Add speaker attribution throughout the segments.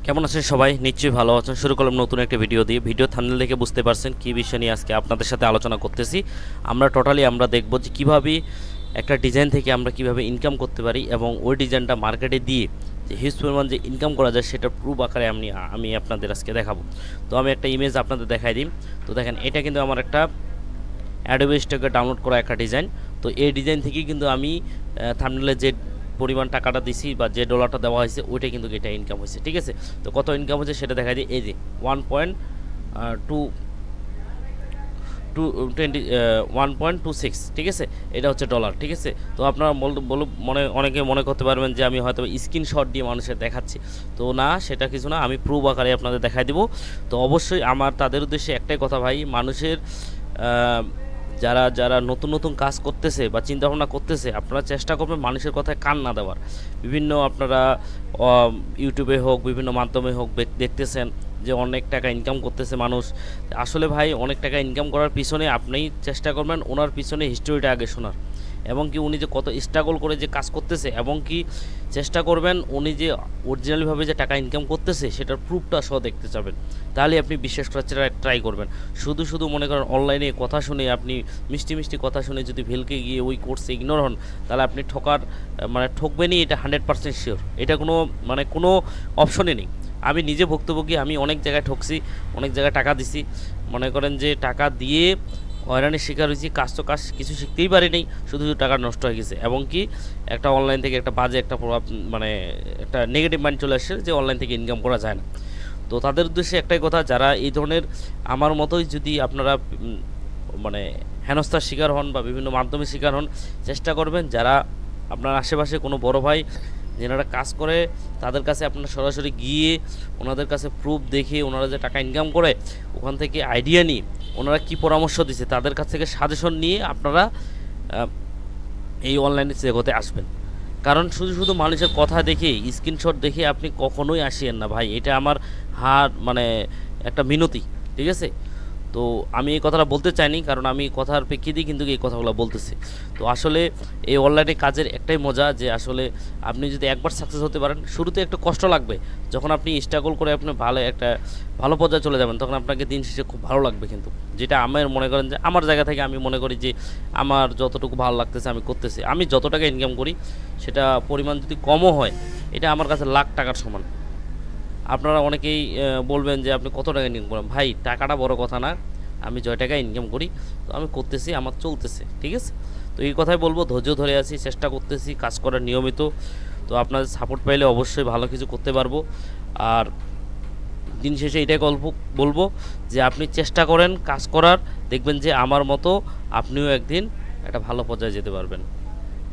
Speaker 1: কেমন আছেন সবাই? নিশ্চয়ই ভালো আছেন। শুরু করলাম নতুন একটা ভিডিও দিয়ে। ভিডিও থাম্বনেল দেখে বুঝতে পারছেন কী বিষয় নিয়ে আজকে আপনাদের সাথে আলোচনা করতেছি। আমরা দেখব যে কীভাবে একটা ডিজাইন থেকে আমরা কীভাবে ইনকাম করতে পারি এবং ওই ডিজাইনটা মার্কেটে দিয়ে যে হিউজ পরিমাণ যে ইনকাম করা যায় সেটা প্রুফ আকারে আমি আপনাদের আজকে দেখাবো। তো আমি একটা ইমেজ আপনাদের দেখাই দিই। তো দেখেন, এটা কিন্তু আমার একটা অ্যাডোবি স্টকে ডাউনলোড করা একটা ডিজাইন। তো এই ডিজাইন থেকেই কিন্তু আমি থাম্বনেলে যে পরিমাণ টাকাটা দিছি বা যে ডলারটা দেওয়া হয়েছে ওইটাই কিন্তু এটা ইনকাম হয়েছে। ঠিক আছে, তো কত ইনকাম হয়েছে সেটা দেখা যায়। এই যে 1.26, ঠিক আছে, এটা হচ্ছে ডলার। ঠিক আছে, তো আপনারা অনেকে মনে করতে পারবেন যে আমি হয়তো স্ক্রিনশট দিয়ে মানুষের দেখাচ্ছি। তো না, সেটা কিছু না, আমি প্রুফ আকারে আপনাদের দেখাই দেবো। তো অবশ্যই আমার তাদের উদ্দেশ্যে একটাই কথা ভাই, মানুষের যারা যারা নতুন নতুন কাজ করতেছে বা চিন্তাভাবনা করতেছে, আপনারা চেষ্টা করবেন মানুষের কথায় কান না দেওয়ার। বিভিন্ন আপনারা ইউটিউবে হোক, বিভিন্ন মাধ্যমে হোক দেখতেছেন যে অনেক টাকা ইনকাম করতেছে মানুষ। আসলে ভাই, অনেক টাকা ইনকাম করার পিছনে আপনি চেষ্টা করবেন ওনার পিছনে হিস্টোরিটা আগে শোনার, এবং কি উনি যে কত স্ট্রাগল করে যে কাজ করতেছে, এবং কি চেষ্টা করবেন উনি যে অরিজিনালিভাবে যে টাকা ইনকাম করতেছে সেটার প্রুফটা সহ দেখতে চাবেন। তাহলে আপনি বিশ্বাস করার ট্রাই করবেন। শুধু শুধু মনে করেন অনলাইনে কথা শুনে, আপনি মিষ্টি মিষ্টি কথা শুনে যদি ভেলকে গিয়ে ওই কোর্সে ইগনোর হন, তাহলে আপনি ঠকবেনই, এটা 100% শিওর। এটা কোনো অপশনই নেই। আমি নিজে ভুক্তভোগী, আমি অনেক জায়গায় ঠকছি, অনেক জায়গায় টাকা দিছি। মনে করেন যে টাকা দিয়ে হয়রানির শিকার হয়েছি, কাজ কিছু শিখতেই পারিনি, শুধু টাকা নষ্ট হয়ে গেছে। এবং কি একটা অনলাইন থেকে একটা বাজে একটা প্রভাব, একটা নেগেটিভ মাইন্ড চলে আসছে যে অনলাইন থেকে ইনকাম করা যায় না। তো তাদের উদ্দেশ্যে একটাই কথা, যারা এই ধরনের আমার মতোই যদি আপনারা হেনস্থার শিকার হন বা বিভিন্ন মাধ্যমে শিকার হন, চেষ্টা করবেন যারা আপনার আশেপাশে কোনো বড় ভাই যেনারা কাজ করে তাদের কাছে আপনারা সরাসরি গিয়ে ওনাদের কাছে প্রুফ দেখে, ওনারা যে টাকা ইনকাম করে ওখান থেকে আইডিয়া নিয়ে ওনারা কি পরামর্শ দিচ্ছে তাদের কাছ থেকে সাজেশন নিয়ে আপনারা এই অনলাইনে জগতে আসবেন। কারণ শুধু শুধু মানুষের কথা দেখে, স্ক্রিনশট দেখে আপনি কখনোই আসিয়েন না ভাই। এটা আমার একটা মিনতি। ঠিক আছে, তো আমি এই কথাটা বলতে চাইনি, কারণ আমি কথার প্রেক্ষিতেই কিন্তু এই কথাগুলো বলতেছি। তো আসলে এই অনলাইনে কাজের একটাই মজা যে আসলে আপনি যদি একবার সাকসেস হতে পারেন, শুরুতে একটু কষ্ট লাগবে। যখন আপনি স্ট্রাগল করে আপনি ভালো পর্যায়ে চলে যাবেন, তখন আপনাকে দিন শেষে খুব ভালো লাগবে। কিন্তু যেটা আমার মনে করেন যে আমার জায়গা থেকে আমি মনে করি যে আমার যতটুকু ভালো লাগতেছে আমি করতেছি। আমি যত টাকা ইনকাম করি সেটা পরিমাণ যদি কমও হয়, এটা আমার কাছে লাখ টাকার সমান। আপনারা অনেকেই বলবেন যে আপনি কত টাকা ইনকাম করেন। ভাই, টাকাটা বড় কথা না, আমি জয় টাকা ইনকাম করি, তো আমি করতেছি, আমার চলতেছে। ঠিক আছে, তো এই কথাই বলবো, ধৈর্য ধরে আছি, চেষ্টা করতেছি কাজ করার নিয়মিত। তো আপনাদের সাপোর্ট পাইলে অবশ্যই ভালো কিছু করতে পারবো। আর দিন শেষে এটাই বলবো যে আপনি চেষ্টা করেন কাজ করার, দেখবেন যে আমার মতো আপনিও একদিন একটা ভালো পর্যায়ে যেতে পারবেন।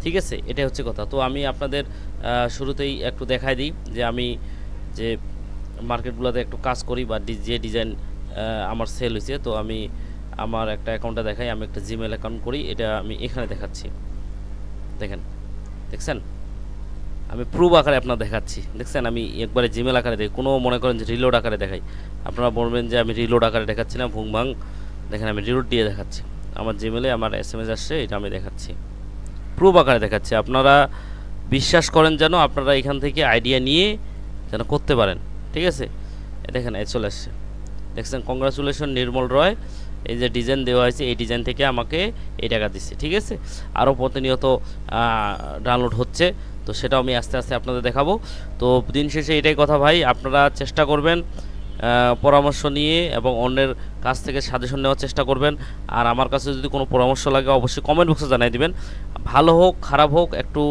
Speaker 1: ঠিক আছে, এটাই হচ্ছে কথা। তো আমি আপনাদের শুরুতেই একটু দেখাই দিই যে আমি যে মার্কেটগুলোতে একটু কাজ করি বা যে ডিজাইন আমার সেল হয়েছে। তো আমি আমার একটা অ্যাকাউন্টটা দেখাই, আমি একটা জিমেল অ্যাকাউন্ট করি, এটা আমি এখানে দেখাচ্ছি। দেখছেন, আমি প্রুফ আকারে আপনার দেখাচ্ছি। দেখছেন, আমি একবারে জিমেল আকারে দেখি, কোনো মনে করেন যে রিলোড আকারে দেখাই। আপনারা বলবেন যে আমি রিলোড আকারে দেখাচ্ছি না, ভুংভাং। দেখেন, আমি রিলোড দিয়ে দেখাচ্ছি। আমার জিমেলে আমার SMS আসছে, এটা আমি দেখাচ্ছি, প্রুফ আকারে দেখাচ্ছি। আপনারা বিশ্বাস করেন যেন, আপনারা এখান থেকে আইডিয়া নিয়ে যেন করতে পারেন। ঠিক আছে, দেখেন চলে আসছে। দেখছেন, কংগ্রাচুলেশন নির্মল রয়, এই যে ডিজাইন দেওয়া হয়েছে এই ডিজাইন থেকে আমাকে এই টাকা দিচ্ছে। ঠিক আছে, আরও প্রতিনিয়ত ডাউনলোড হচ্ছে, তো সেটাও আমি আস্তে আস্তে আপনাদের দেখাবো। তো দিন শেষে এটাই কথা ভাই, আপনারা চেষ্টা করবেন পরামর্শ নিয়ে এবং অন্যের কাছ থেকে সাজেশন নেওয়ার চেষ্টা করবেন। আর আমার কাছে যদি কোনো পরামর্শ লাগে অবশ্যই কমেন্ট বক্সে জানাই দিবেন। ভালো হোক খারাপ হোক, একটু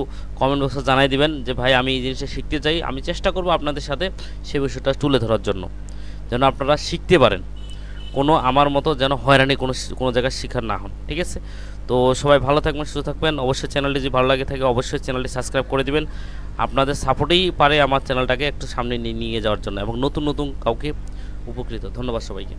Speaker 1: কমেন্ট বক্সে জানাই দিবেন যে ভাই আমি এই জিনিসটা শিখতে চাই। আমি চেষ্টা করব আপনাদের সাথে সেই বিষয়টা তুলে ধরার জন্য, যেন আপনারা শিখতে পারেন, আমার মতো যেন হয়রানি কোনো জায়গায় শিকার না হন। ঠিক আছে, তো সবাই ভালো থাকবেন, সুস্থ থাকবেন। অবশ্যই চ্যানেলটি যদি ভালো লাগে থাকে অবশ্যই চ্যানেলটি সাবস্ক্রাইব করে দিবেন। আপনাদের সাপোর্টেই পারে আমার চ্যানেলটাকে একটু সামনে নিয়ে যাওয়ার জন্য এবং নতুন নতুন কাউকে উপকৃত। ধন্যবাদ সবাইকে।